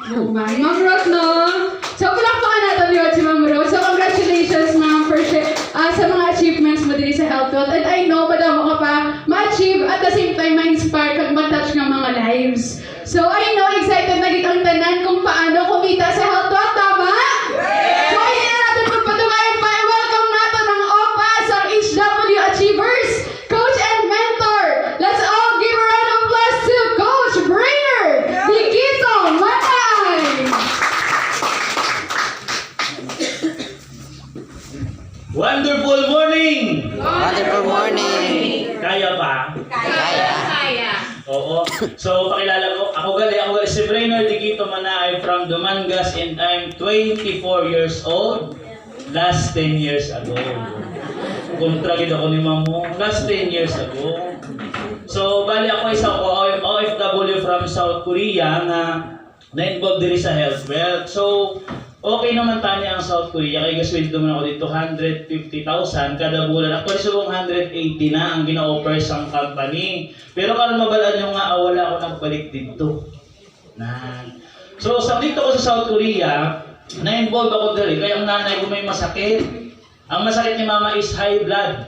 Ma'am Rose, no? So, palakpakan natin yun si Ma'am Rose. So, congratulations, Ma'am, for sa mga achievements mo din sa Health Wealth. And I know, madamo ka pa ma-achieve at the same time ma-inspire kag mag-touch ng mga lives. So, I know, excited na git ang tanan kung paano kumita sa Health Wealth, tama? So, hindi na natin magpatumayan pa. Welcome natin ang OPAS, ang HW Achievers, Coach and Mentor. Let's all give a round of applause to Coach Brainer Higito Manay! Wonderful morning! Wonderful morning! Kaya ba? Kaya. Oo. So, pakilala ko. Ako gali si Brainer Higito Manay from Dumangas and I'm 24 years old. Last 10 years ago. Kontragid ako ni Mamo. Last 10 years ago. So, bali ako isang OFW from South Korea na-involved diri sa health wealth. So, okay naman tani ang South Korea. Kaya gasweldo mo na ako dito 150,000 kada bulan. Actually, subong 180 na ang gina-offer sa company. Pero karon mabalaan nyo nga, wala ako nang balik dito. So, sa dito ko sa South Korea, na-involved ako diri. Kaya ang nanay ko may masakit. Ang masakit ni mama is high blood.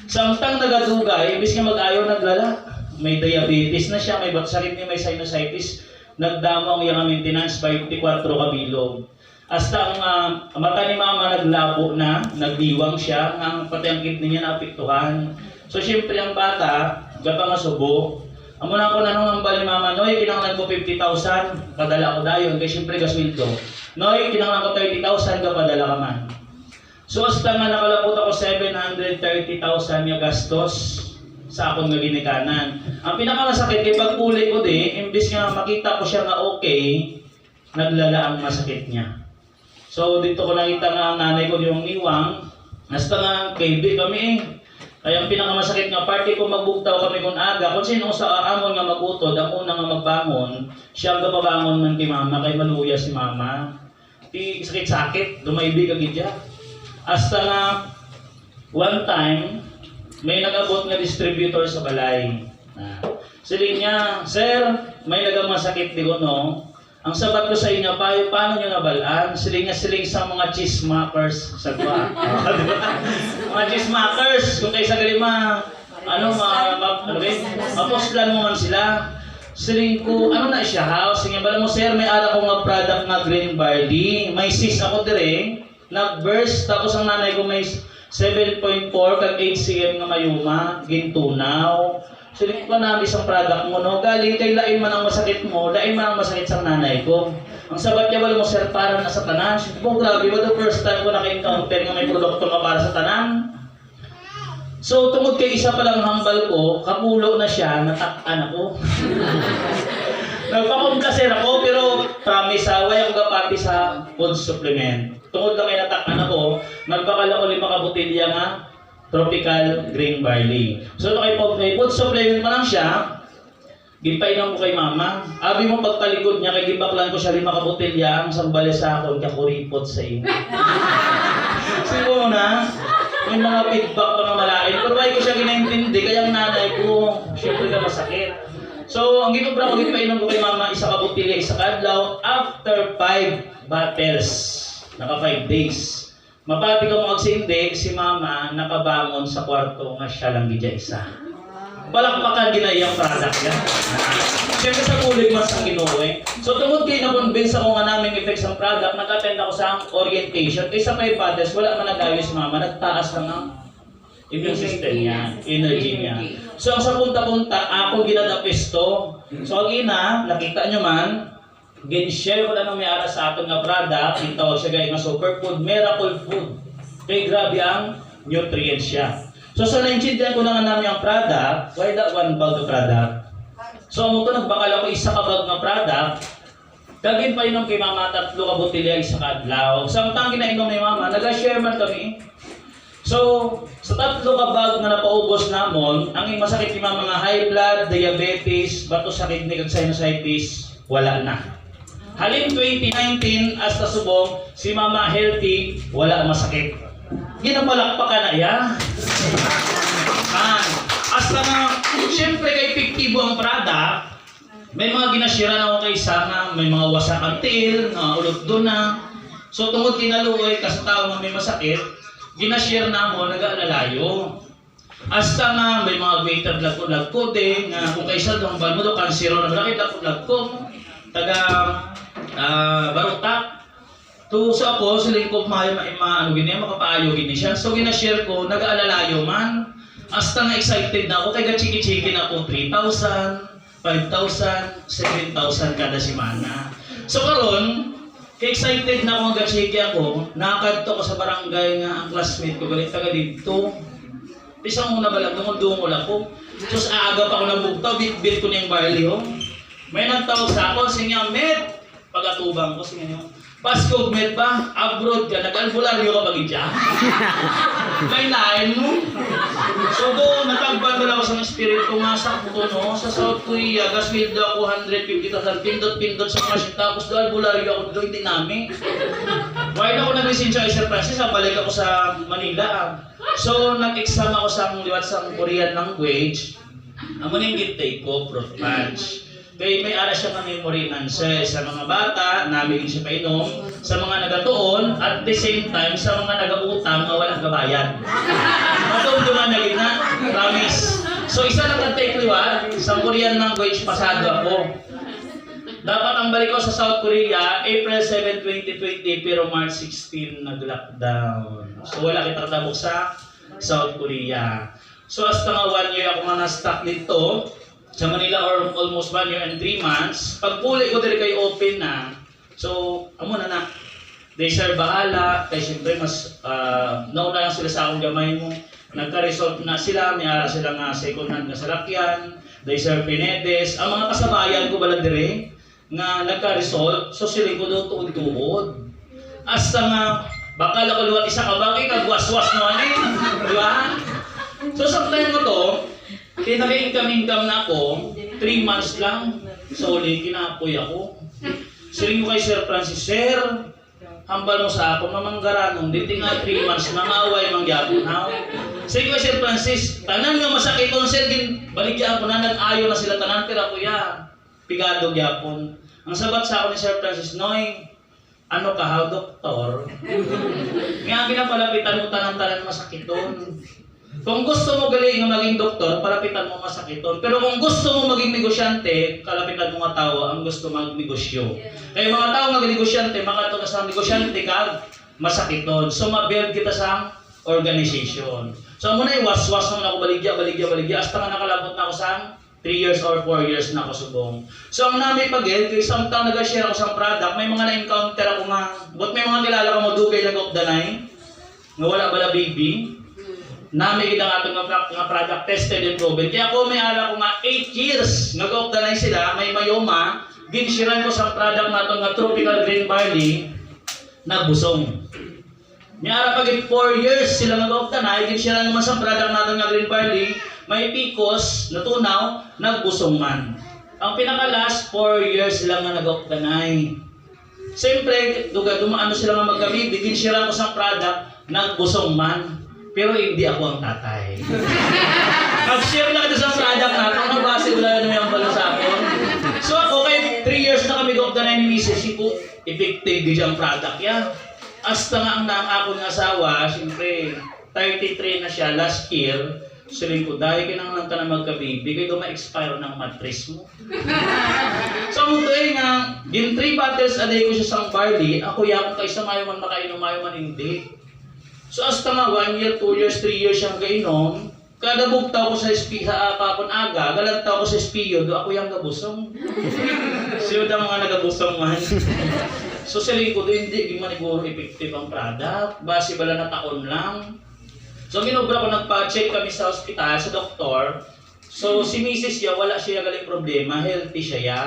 Samtang nagadugay, ibig nga mag-ayaw naglala. May diabetes na siya, may sakit niya, may sinusitis. Nagdamo ang iyang maintenance by 24 kabilog. Hasta ang mata ni mama naglabo na, nagdiwang siya, ang pati ang kidney niya naapektuhan. So siyempre ang bata, gapa nga subo. Amo na ako nanong ang bali mama, Noy, kinanglan ko 50,000, padala ko dayon, kaya siyempre gasweldo. Noy, kinanglan ko 30,000, kapadala ka man. So hasta nga nakalapot ako 730,000 yung gastos sa akong nga ginikanan. Ang pinakamasakit kay pagpuli ko imbis nga makita ko siya nga okay, naglala ang masakit niya. So dito ko nakita nga ang nanay ko yung iwang, hasta nga kaibi kami Kaya ang pinakamasakit nga party ko magbuktaw kami kung aga, kung sino sa amon nga magutod, ang una nga magbangon, siya ang kapabangon man kay mama, kay maluya si mama. Ti sakit-sakit, dumaybi kagidya. Hasta nga one time, may nag-abot nga distributor sa balay. Siling niya, Sir, may nagamasakit di ko, no? Ang sabat ko sa inyo, paano nyo nabalaan? Siling sa mga chismakers sa kwa. Mga chismakers, kung kayo sa galima, mapostlan mo man sila. Siling ko, ano na siya, house? Sige, bala mo, Sir, may ala ko nga product na green barley. May sis ako dire, nag-burst, tapos ang nanay ko may 7.4 kag 8 cm nga mayuma, gintunaw. Siling ko namin isang product mo, no? Gali, kay lain man ang masakit mo, lain man ang masakit sa nanay ko. Ang sabat niya, wala mo, Sir, para na sa tanan. Siling ko, grabe, the first time ko naka-encounter nga may produkto nga para sa tanan. So, tungod kay isa palang hambal ko, kapulo na siya, natakpan ako. Nagpakumplaser ako, pero promise, way ako gapati sa food supplement. Tungod lang kay natakpan ako, nagpakala ko 5 kabutilya nga tropical green barley. So, may food supplement pa lang siya, gipainom ko kay mama. Abi mo pagtalikod niya, kay gibaklan ko siya 5 kabutilya, ang sambali sa akon, kakuripot sa iyo. Sigo mo na, may mga feedback pa nga malain. Pero ko siya ginaintindi, kaya ang nanay ko, syempre ka masakit. So, ang ginubra ko, gipainom ko kay mama, 1 kabutilya, 1 kadlaw, after 5 bottles, naka 5 days. Mapati ko magsindi, si mama nakabangon sa kwarto nga siya lang gidya isa. Balakpakan ginayang product niya. Siyempre sa kulig mas ang ginuwi. So tungod kayo na-convince ako nga naming effects ng product, nag-attend ako sa orientation. Kaysa 5 bottles, wala man nag-ayos si mama, nagtaas lang ang immune system niya, energy niya. So sa punta-punta, ako ginadapisto. So ang ina, nakita nyo man, gin-share ko na nung may ara sa aton nga product, itawag siya gaya nga superfood, miracle food. Kaya grabe ang nutrients siya. So sa naintindihan ko na nga namin ang product, why that one bag of product? So ang ito, nagbakal ako 1 kabag nga product, kagin pa inom kay mama 3 kabutilya 1 kadlaw. Samtang ginainom ni mama, nag-share man kami. So, sa 3 kabag na napaubos namon, ang masakit ni mama nga high blood, diabetes, bato sa kidney kag sinusitis, wala na. Halin 2019, hasta subong, si mama healthy, wala masakit. Ginapalakpakan na iya. Hasta nga, siyempre kay epektibo ang product, may mga ginashiran ako kay Sana, may mga wasak ang tiil, ulot doon na. So tungod kinaluoy, kasi tao nga may masakit, ginashare na mo, nag-aalalayo. Hasta nga may mga waiter lagko din, nga kung kaysa doon, ba mo doon, kansiro na malaki, lagko mo, taga barutak. To so ako, sa lingkod ano gini, makapaayo gini siya. So ginashare ko, nag-aalalayo man. Hasta nga excited na ako, kaya gachiki-chiki na ako 3,000, 5,000, 7,000 kada semana. So karon, excited na ako, gachiki ako, nakadto ko sa barangay nga ang classmate ko, galit taga dito. Isang muna balag, dumol ako. Tapos aaga pa ako ng bugtaw, bit ko na yung barley ho. May nagtawag sa ako, sinya, met! Pag-atubang ko, sinya niyo. Pasko, met ba? Abroad ka, nag-albularyo ka bagidya. May lain mo. So doon, natagbandal ako sa espiritu nga sa puto, no? Sa South Korea, gaswildo ako 150,000, pindot-pindot sa mga shit. Tapos doon, albularyo ako doon, hindi namin. While ako nag-lisensya kay Sir Francis, balik ako sa Manila. So, nag-exam ako sa liwat sa Korean language. Ang muning gintay ko, Prof. Punch. Kaya may ara siya ng memory enhancer sa mga bata, namin siya painom, sa mga nagatuon, at the same time, sa mga nag-uutang na walang kabayan. Matulungan na rin na, promise. So, isa lang ang take liwat, sa Korean language, pasado ako. Dapat ang balik ko sa South Korea, April 7, 2020, pero March 16, nag-lockdown. So wala kita tabok sa South Korea. So hasta nga 1 year ako nga na-stuck dito sa Manila, or almost 1 year and 3 months. Pag puli ko dili kay open na, so amo na. They sir bahala, kaya siyempre mas nauna lang sila sa akong gamay mo. Nagka-result na sila, may ara sila nga second hand na salakyan. They sir Pinedes, ang mga kasabayan ko bala dire nga nagka-result, so sila ko doon tuod-tuod. Hasta nga, bakal ako luwat isa ka bakit, kagwas-was naman eh. Di ba? So sa time ko to, kinaka-income na ako, 3 months lang, so ulit kinapoy ako. Siling ko kay Sir Francis, Sir, hambal mo sa ako, mamanggaranong, dito nga 3 months, mangaway, mangyapon ha. Siling ko kay Sir Francis, tanan nga masakit on, Sir, baligyan ako na, nag-ayo na sila tanan, pero kuya, pigado gyapon. Ang sabat sa ako ni Sir Francis, Noy, ano ka ha, doktor? Nga pinapalapitan mo tanan-tanan masakiton. Kung gusto mo galing nga maging doktor, palapitan mo masakiton. Pero kung gusto mo maging negosyante, kalapitan mo nga tao ang gusto magnegosyo. Kaya mga tao nga negosyante, makato na sa negosyante ka, masakiton. So mabuild kita sa organization. So muna was-was naman ako baligya, hasta nga nakalabot na ako sa 3 years or 4 years na ako subong. So ang namin pag-el, kaya isang taon nag-share ako sa product, may mga na-encounter ako nga, but may mga kilala ko mo dugay nag-off the line, nga wala bala baby, namin kita nga itong mga product tested and proven. Kaya ako may ala ko nga 8 years, nag-off the line sila, may mayoma, ginshiran ko sa product na ito nga tropical green barley, nagbusong. May ara pag 4 years sila nag-off the line, ginshiran naman sa product na ito nga green barley, may pikos, natunaw, nagbusong man. Ang pinaka-last, 4 years lang na nag-optanay. Siyempre, dumaano sila nga magkabit, bigin siya ko sa product, nagbusong man. Pero hindi ako ang tatay. Pag-share lang ito sa product na, kung nabase ko lang naman yung pala sa akin. So ako, kay 3 years na kami optanay ni Mrs. Sipo, effective din siyang product yan. Hasta nga ang akong asawa, siyempre, 33 na siya last year. Sabihin ko, dahil kinanglan ka na magka-baby, kayo ma-expire ng mattress mo. So, ang tuwing nga, yung 3 bottles a day ko siya sa barley, ako yakong kaysa mayo man makainom, mayo man hindi. So, hasta nga 1 year, 2 years, 3 years siyang kainom, kada bugtaw ko sa kapon aga, galantaw ko sa espiyo, do ako yung gabusong. Siyo da mga nagabusong man. So, sabihin ko, hindi man iguro effective ang product, base bala na taon lang. So ginobra ko, nagpa-check kami sa ospital, sa doktor. So si Mrs. ya, wala siya galing problema, healthy siya ya.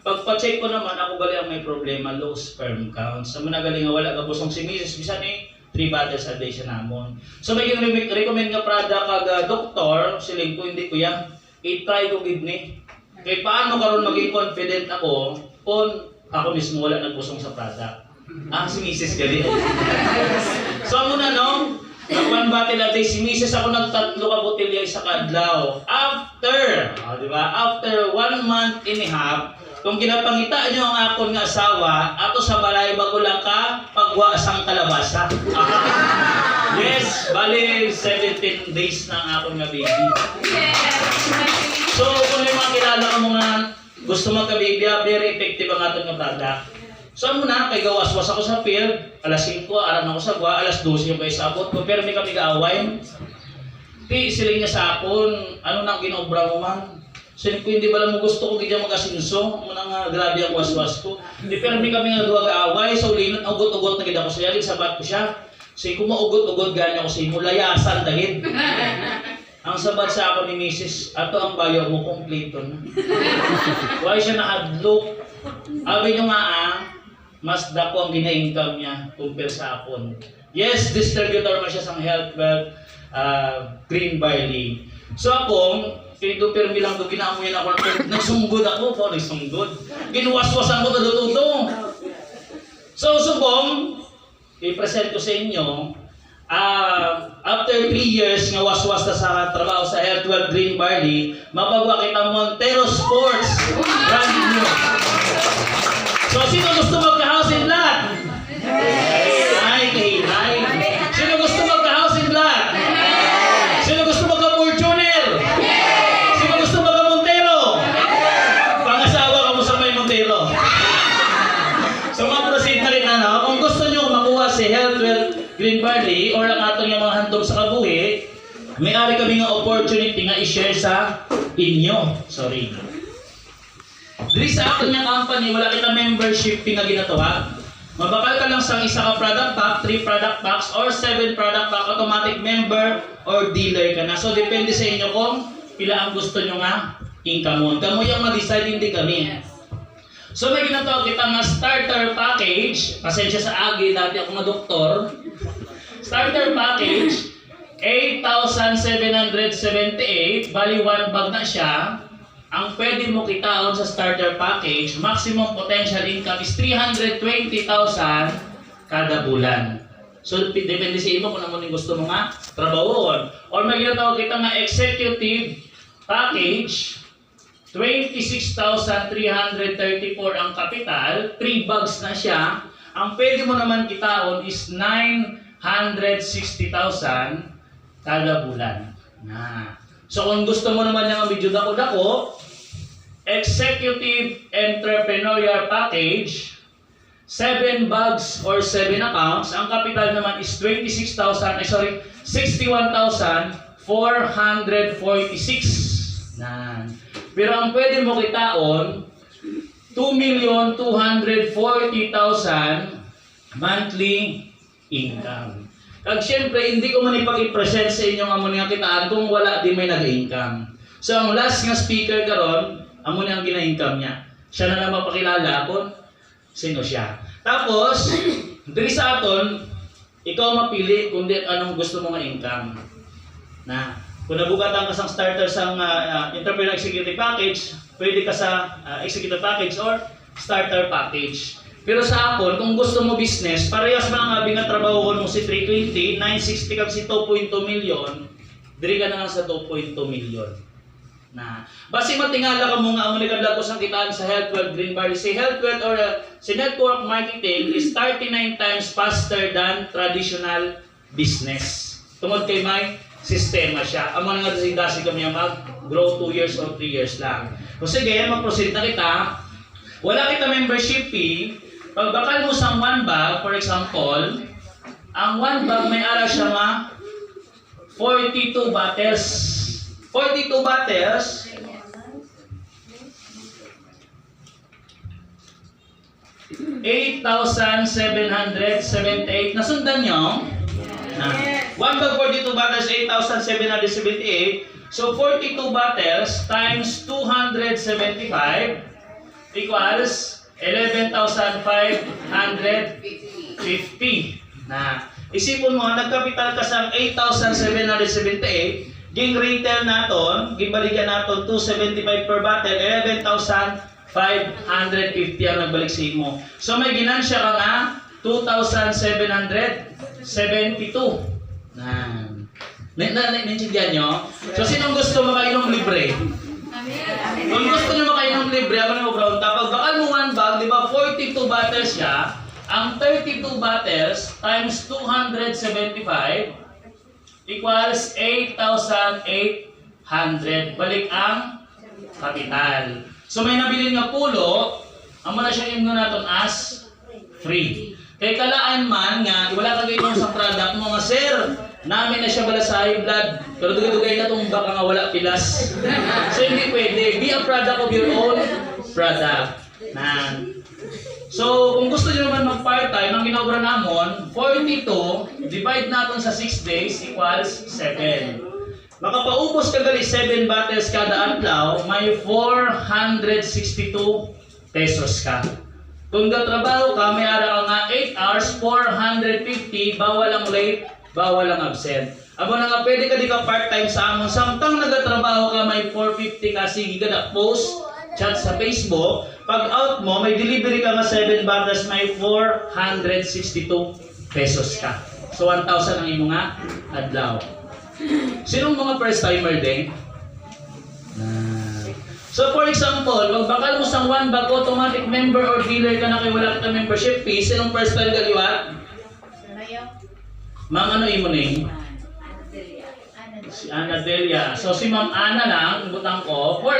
Pagpa-check ko naman, ako galing ang may problema, low sperm count. Sa mga galing nga wala gabusong si Mrs. Bisan 3 bottles a day siya namon. So may recommend nga product kag doktor, siling ko hindi ko yan. I-try ko gid ni. Kay paano karon maging confident ako kung ako mismo wala nagbusong sa product. Si Mrs. gali. So muna no, Nagwan battle at si Mrs. ako nagtatlo ka botelya sa kadlaw. After, di ba? After 1 month and a half, kung ginapangita nyo ang akon nga asawa, ato sa balay bago lang ka, pagwa sang kalabasa. Yes, bali 17 days na ang akon nga baby. So, kung may mga kilala ka mga gusto magka-baby, very effective ang aton nga product. So, muna, kay gawas-was ako sa field, alas 5, aram ako sa gwa, alas 12 yung kayo sabot ko, pero may kami kaaway. Ti, siling niya sa akon, ano nang ginobra mo man? Siling ko, hindi pala mo gusto ko, hindi mag-asinso, muna nga, grabe ang was-was ko. Hindi, pero may kami nga duwag kaaway, so linot, ugot-ugot na gida ko siya, sabat ko siya. So, kung maugot-ugot ganyan ko sa imo, layasan dahil. Ang sabat sa ako ni Mrs. Ato ang bayo mo, kompleto na. Why siya nakadlook? Abi nyo nga mas dako ang gina-income niya compare sa akon. Yes, distributor man siya sa Health Wealth Green Barley. So akong, kaya permi lang ito, kinaamoy na ako, nagsunggod ako, nagsunggod. Ginuwas-wasan ko tudo. So subong, i-present ko sa inyo, after 3 years nga waswas na sa trabaho sa Health Wealth Green Barley, mapagwa kita Montero Sports brand new. So sino gusto magka-house in lot? Ay. Sino gusto magka-house in lot? Sino gusto magka-Fortuner? Sino gusto magka-Montero? Pangasawa ka mo sa may Montero. So ma-proceed na rin kung gusto nyo makuha si Health Wealth Green Barley or ang atong yung mga handog sa kabuhi, may-ari kami nga opportunity nga i-share sa inyo. Sorry. Dili sa aton nga company, wala kita membership nga ginatawa. Mabakal ka lang sa isa ka product pack, 3 product packs, or 7 product pack, automatic member or dealer ka na. So depende sa inyo kung pila ang gusto nyo nga income mo. Kamo yung ma-decide, hindi kami. So may ginatawag kita nga starter package. Pasensya sa agi, dati ako nga doktor. Starter package, 8,778, bali 1 bag na siya. Ang pwede mo kitaon sa starter package, maximum potential income is 320,000 kada bulan. So depende sa imo kung ano yung gusto mo nga trabahoon. Or may ginatawag kita nga executive package, 26,334 ang kapital, 3 bags na siya. Ang pwede mo naman kitaon is 960,000 kada bulan. So kung gusto mo naman yung medyo dako-dako, executive entrepreneurial package, 7 bags or 7 accounts, ang kapital naman is 61,446. Pero ang pwede mo kitaon, 2,240,000 monthly income. Kag syempre, hindi ko man ipag-i-present sa inyo ang amon nga kitaan kung wala di may nag-income. So ang last nga speaker karon, amon ang gina-income niya. Siya na lang mapakilala kung sino siya. Tapos, diri sa aton, ikaw mapili kung di anong gusto mo nga income. Kung nabugatan ka sa starter sa entrepreneur executive package, pwede ka sa executive package or starter package. Pero sa akon, kung gusto mo business, parehas man ang abi nga trabaho mo si 320, 960 kag si 2.2 million, diri ka na lang sa 2.2 million. Basi matingala ka mo nga amo ni kadlaw sang kitaan sa Health Wealth Green Barley. Si Health Wealth or si network marketing is 39 times faster than traditional business. Tungod kay may sistema siya. Amo nga dasi kami mag-grow 2 years or 3 years lang. So sige, mag-proceed na kita. Wala kita membership fee. Pag bakal mo sa 1 bag, for example, ang 1 bag may ara siya nga 42 bottles. 42 bottles. 8,778. Nasundan nyo? 1 bag 42 bottles, 8,778. So 42 bottles times 275 equals 11,550. Isipon mo, nagkapital ka sa 8,778, ging retail naton, gibalikan naton 275 per bottle, 11,550 ang nagbalik sa imo. So may ginansya ka nga 2,772. Naintindihan nyo? So, sinong gusto makainom libre? Kung gusto nyo makainom libre, ako na brown, kapag bakal mo 1 bag, di ba 42 bottles siya, ang 32 bottles times 275 equals 8,800. Balik ang kapital. So, may nabili nga pulo, ang muna siya imno natin as free. Kay kalaan man nga, wala ka ganyan sa product mo nga, sir, namin na siya bala sa high blood, pero dugay-dugay na itong baka nga wala pilas. So hindi pwede. Be a product of your own product. So kung gusto nyo naman mag-part-time, ang ginobra namon, 42, divide natin sa 6 days equals 7. Makapaubos ka gali 7 bottles kada adlaw, may 462 pesos ka. Kung trabaho ka, may ara ka nga 8 hours, 450, bawal ang late, bawal ang absent. Abo na nga, pwede ka di ka part-time sa amon. Samtang nagatrabaho ka, may 450 ka, sige ka na post, chat sa Facebook. Pag out mo, may delivery ka nga 7 bottles, may 462 pesos ka. So, 1,000 ang imo nga adlaw. Sinong mga first-timer din? So for example, wag bakal mo sang 1 bag automatic member or dealer ka na kay wala kita membership fee, sinong first time galiwat? Ma'am, ano imo name? Si Ana Delia. So si Ma'am Ana lang, butang ko. For